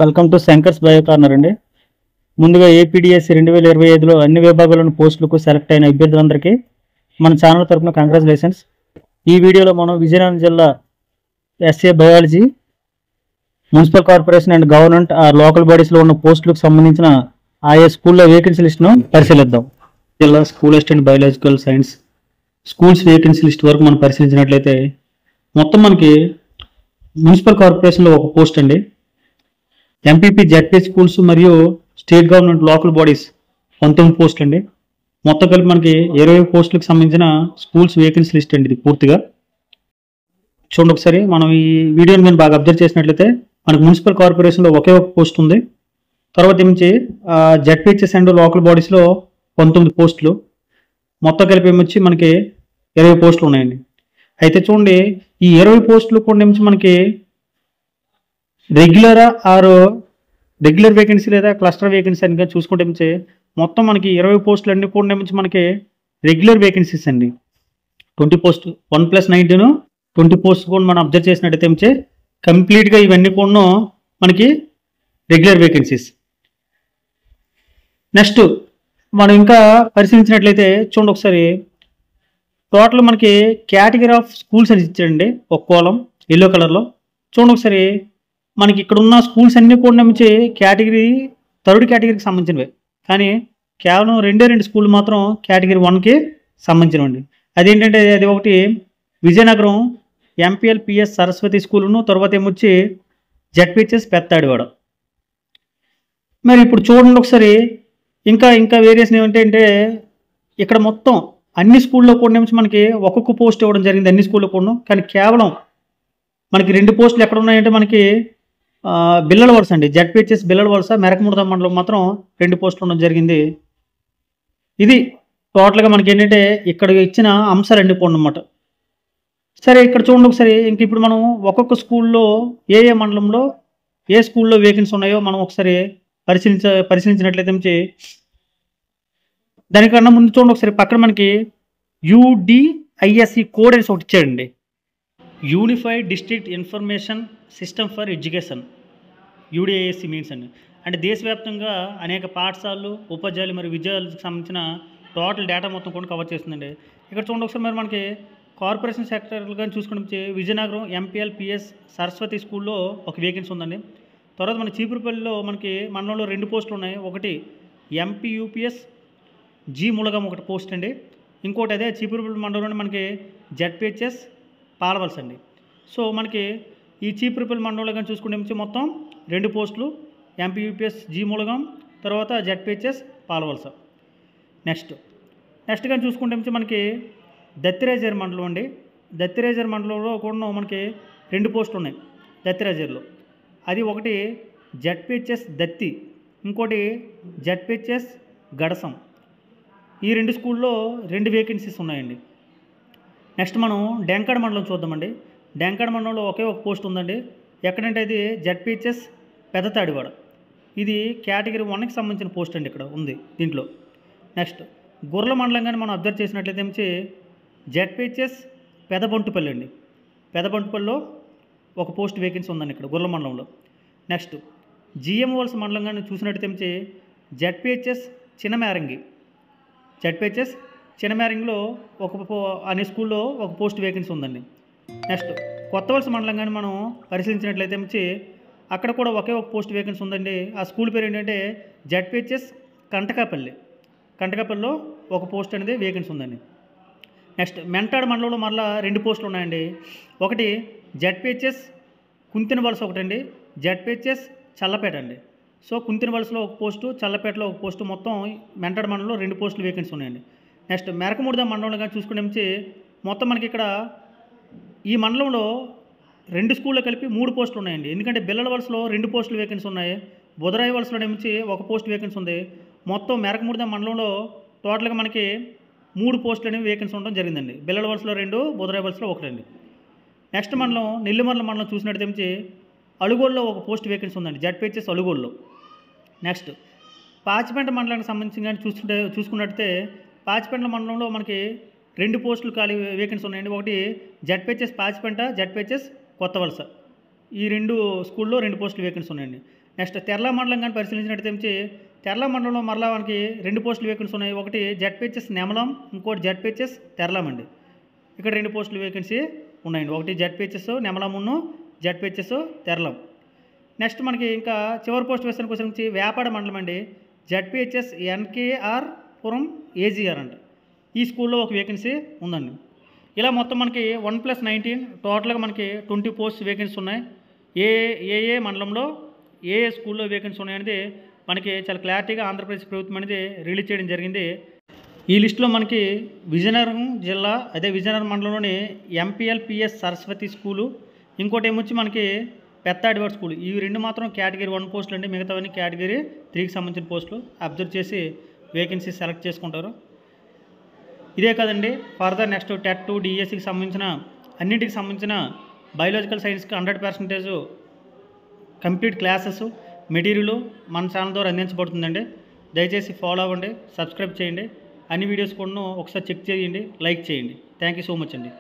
Welcome to Shankar's bio corner అండి. ముందుగా APDSC 2025లో అన్ని విభాగాల్లోని పోస్టులకు సెలెక్ట్ అయిన అభ్యర్థులందరికీ మన ఛానల్ తరపున కంగ్రాచులేషన్స్. ఈ వీడియోలో మనం విజయనగరం జిల్లా SA biology, municipal corporation and government local బాడీస్లో ఉన్న పోస్టులకు సంబంధించిన ఆయా స్కూల్లో వేకెన్సీ లిస్ట్ను పరిశీలిద్దాం. జిల్లా school assistant biological science schools vacancy list వరకు మనం పరిశీలించినట్లయితే మొత్తం మనకి మున్సిపల్ కార్పొరేషన్లో ఒక పోస్ట్ అండి, ఎంపీపీ జెడ్పీ స్కూల్స్ మరియు స్టేట్ గవర్నమెంట్ లోకల్ బాడీస్ 19 పోస్టులు అండి. మొత్తం కలిపి మనకి 20 పోస్టులకు సంబంధించిన స్కూల్స్ వేకెన్సీ లిస్ట్ అండి. ఇది పూర్తిగా చూడండి ఒకసారి. మనం ఈ వీడియోని నేను బాగా అబ్జర్వ్ చేసినట్లయితే మనకి మున్సిపల్ కార్పొరేషన్లో ఒకే ఒక పోస్ట్ ఉంది. తర్వాత ఏమిచ్చి జెడ్పీహెచ్ఎస్ అండ్ లోకల్ బాడీస్లో 19 పోస్టులు, మొత్తం కలిపి ఏమొచ్చి మనకి 20 పోస్టులు ఉన్నాయండి. అయితే చూడండి, ఈ 20 పోస్టులు కూడా ఏమిచ్చి మనకి రెగ్యులర్ వేకెన్సీ లేదా క్లస్టర్ వేకెన్సీ అని చూసుకుంటే ఏమిచ్చి మొత్తం మనకి 20 పోస్టులు అన్ని కూడా ఏమిచ్చి మనకి రెగ్యులర్ వేకెన్సీస్ అండి. 20 పోస్ట్ 1+19 20 పోస్ట్ కూడా మనం అబ్జర్వ్ చేసినట్టయితే ఏమిచ్చి కంప్లీట్గా ఇవన్నీ కూడా మనకి రెగ్యులర్ వేకెన్సీస్. నెక్స్ట్ మనం ఇంకా పరిశీలించినట్లయితే చూడండి ఒకసారి, టోటల్ మనకి కేటగిరీ ఆఫ్ స్కూల్స్ అని ఇచ్చాడండి ఒక కోలం ఎల్లో కలర్లో. చూడండి ఒకసారి, మనకి ఇక్కడ ఉన్న స్కూల్స్ అన్నీ కూడా నుంచి కేటగిరీ 3rd కేటగిరీకి సంబంధించినవి, కానీ కేవలం 2 స్కూళ్ళు మాత్రం కేటగిరీ 1కి సంబంధించినవండి. అదేంటంటే అది ఒకటి విజయనగరం ఎంపీఎల్పిఎస్ సరస్వతి స్కూలును, తర్వాత ఏమొచ్చి జెడ్పీహెచ్ఎస్ పెత్తాడివాడ. మరి ఇప్పుడు చూడండి ఒకసారి, ఇంకా వేరియేషన్ ఏమిటంటే ఇక్కడ మొత్తం అన్ని స్కూల్లో కూడా నుంచి మనకి ఒక్కొక్క పోస్ట్ ఇవ్వడం జరిగింది అన్ని స్కూల్లో కూడా, కానీ కేవలం మనకి 2 పోస్టులు ఎక్కడ ఉన్నాయంటే మనకి బిల్లల వలస అండి, జెడ్పీహెచ్ఎస్ బిల్లల వలస మెరకముడత మండలం మాత్రం 2 పోస్టులు ఉండడం జరిగింది. ఇది టోటల్గా మనకి ఏంటంటే ఇక్కడ ఇచ్చిన అంశాలు అన్ని కూడా అన్నమాట. సరే, ఇక్కడ చూడండి ఒకసారి, ఇంక ఇప్పుడు మనం ఒక్కొక్క స్కూల్లో ఏ మండలంలో ఏ స్కూల్లో వేకెన్సీ ఉన్నాయో మనం ఒకసారి పరిశీలించినట్లయితే దానికన్నా ముందు చూడండి ఒకసారి, పక్కన మనకి UDISC కోడ్ అనేసి ఒకటి ఇచ్చాడండి, unified district information system for education. UDISC means అండి, అంటే దేశవ్యాప్తంగా అనేక పాఠశాలలు, ఉపాధ్యాయులు మరియు విద్యార్థులకు సంబంధించిన టోటల్ డేటా మొత్తం కూడా కవర్ చేస్తుందండి. ఇక్కడ చూడండి ఒకసారి, మరి మనకి కార్పొరేషన్ సెక్టర్లు కానీ చూసుకుంటే విజయనగరం ఎంపీఎల్పిఎస్ సరస్వతి స్కూల్లో ఒక వేకెన్సీ ఉందండి. తర్వాత మన చీపురుపల్లిలో మనకి మండలంలో 2 పోస్టులు ఉన్నాయి. ఒకటి ఎంపీయూపీఎస్ జీ ములగం ఒకటి పోస్ట్ అండి, ఇంకోటి అదే చీపురుపల్లి మండలంలో మనకి జెడ్పీహెచ్ఎస్ పాలవలస అండి. సో మనకి ఈ చీపురుపల్లి మండలంలో కానీ చూసుకుంటే మొత్తం 2 పోస్టులు, ఎంపీయూపీఎస్ జీ ములగం, తర్వాత జెడ్పీహెచ్ఎస్ పాలవలస. నెక్స్ట్ కానీ చూసుకుంటే మనకి దత్తిరాజేరు మండలం అండి. దత్తిరాజేరు మండలంలో కూడా మనకి 2 పోస్టులు ఉన్నాయి దత్తిరాజేరులో. అది ఒకటి జెడ్పీహెచ్ఎస్ దత్తి, ఇంకోటి జెడ్పీహెచ్ఎస్ గడసం. ఈ 2 స్కూల్లో 2 వేకెన్సీస్ ఉన్నాయండి. నెక్స్ట్ మనం డెంకాడ మండలం చూద్దామండి. డెంకాడ మండలంలో ఒకే ఒక పోస్ట్ ఉందండి. ఎక్కడంటే అది జెడ్పీహెచ్ఎస్ పెదతాడివాడ. ఇది కేటగిరీ 1కి సంబంధించిన పోస్ట్ అండి, ఇక్కడ ఉంది దీంట్లో. నెక్స్ట్ గుర్ల మండలం కానీ మనం అబ్జర్వ్ చేసినట్లయితే జెడ్పీహెచ్ఎస్ పెదబంటుపల్లి అండి. పెదబంటుపల్లిలో ఒక పోస్ట్ వేకెన్సీ ఉందండి ఇక్కడ గుర్ల మండలంలో. నెక్స్ట్ జిఎం వలస మండలం కానీ చూసినట్టయితే జెడ్పీహెచ్ఎస్ చినమేరంగి. జెడ్పీహెచ్ఎస్ చినమేరంగిలో అనే స్కూల్లో ఒక పోస్ట్ వేకెన్సీ ఉందండి. నెక్స్ట్ కొత్త వలస మండలం కానీ మనం పరిశీలించినట్లయితే అక్కడ కూడా ఒకే ఒక పోస్ట్ వేకెన్సీ ఉందండి. ఆ స్కూల్ పేరు ఏంటంటే జెడ్పీహెచ్ఎస్ కంటకాపల్లిలో ఒక పోస్ట్ అనేది వేకెన్సీ ఉందండి. నెక్స్ట్ మెంటాడ మండలంలో మరలా 2 పోస్టులు ఉన్నాయండి. ఒకటి జెడ్పీహెచ్ఎస్ కుంతిన వలస ఒకటండి, జెడ్పీహెచ్ఎస్ చల్లపేట అండి. సో కుంతిన వలసలో ఒక పోస్టు, చల్లపేటలో ఒక పోస్టు, మొత్తం మెంటాడ మండలంలో 2 పోస్టులు వేకెన్సీ ఉన్నాయండి. నెక్స్ట్ మెరకముడద మండలంలో కానీ చూసుకుంటే మొత్తం మనకి ఇక్కడ ఈ మండలంలో 2 స్కూల్లో కలిపి 3 పోస్టులు ఉన్నాయండి. ఎందుకంటే బిల్లల వలసలో 2 పోస్టులు వేకెన్సీ ఉన్నాయి, బుధరాయి వలసలో నుంచి ఒక పోస్ట్ వేకెన్సీ ఉంది. మొత్తం మెరకముడద మండలంలో టోటల్గా మనకి 3 పోస్టులు అనేవి వేకెన్సీ ఉండడం జరిగిందండి. బిల్లల వలసలో 2, బుధరాయి వలసలో 1 అండి. నెక్స్ట్ మండలం నెల్లిమర్ల మండలం చూసినట్టయితే అలుగోలులో ఒక పోస్ట్ వేకెన్సీ ఉందండి, జెడ్పీహెచ్ఎస్ అలుగోలులో. నెక్స్ట్ పాచిపెంట మండలానికి సంబంధించి కానీ చూసుకున్నట్టయితే పాచిపెంట మండలంలో మనకి 2 పోస్టులు ఖాళీ వేకెన్సీ ఉన్నాయండి. ఒకటి జెడ్పీహెచ్ఎస్ పాచిపెంట, జెడ్పీహెచ్ఎస్ కొత్త వలస. ఈ 2 స్కూల్లో 2 పోస్టులు వేకెన్సీ ఉన్నాయండి. నెక్స్ట్ తెర్లా మండలం గాని పరిశీలించినట్టయితే తెర్లా మండలంలో మరలా మనకి 2 పోస్టులు వేకెన్సీ ఉన్నాయి. ఒకటి జెడ్పీహెచ్ఎస్ నెమలం, ఇంకోటి జెడ్పీహెచ్ఎస్ తెర్లాం అండి. ఇక్కడ 2 పోస్టులు వేకెన్సీ ఉన్నాయండి. ఒకటి జెడ్పీహెచ్ఎస్ నెమలమును, జెడ్పీహెచ్ఎస్ తెర్లాం. నెక్స్ట్ మనకి ఇంకా చివరి పోస్ట్ విషయానికి వచ్చి వేపాడ మండలం అండి. జెడ్పీహెచ్ఎస్ ఎన్కేఆర్ పురం ఏజీఆర్ అంట. ఈ స్కూల్లో ఒక వేకెన్సీ ఉందండి. ఇలా మొత్తం మనకి 1+19 టోటల్గా మనకి 20 పోస్ట్ వేకెన్సీ ఉన్నాయి. ఏ మండలంలో ఏ స్కూల్లో వేకెన్సీ ఉన్నాయనేది మనకి చాలా క్లారిటీగా ఆంధ్రప్రదేశ్ ప్రభుత్వం అనేది రిలీజ్ చేయడం జరిగింది. ఈ లిస్టులో మనకి విజయనగరం జిల్లా, అదే విజయనగరం మండలంలోని ఎంపీఎల్పిఎస్ సరస్వతి స్కూలు, ఇంకోటి ఏమొచ్చి మనకి పెత్తాడివాడ స్కూల్. ఈ 2 మాత్రం కేటగిరీ 1 పోస్టులు అండి. మిగతావన్నీ కేటగిరీ 3కి సంబంధించిన పోస్టులు. అబ్జర్వ్ చేసి వేకెన్సీ సెలెక్ట్ చేసుకుంటారు. ఇదే కదండి ఫర్దర్ నెక్స్ట్ టెట్ 2 డిఎస్సికి సంబంధించిన అన్నింటికి సంబంధించిన బయాలజికల్ సైన్స్కి 100% కంప్లీట్ క్లాసెస్ మెటీరియల్ మన ఛానల్ ద్వారా అందించబడుతుందండి. దయచేసి ఫాలో అవ్వండి, సబ్స్క్రైబ్ చేయండి. అన్ని వీడియోస్ కూడా ఒకసారి చెక్ చేయండి, లైక్ చేయండి. థ్యాంక్ యూ సో మచ్ అండి.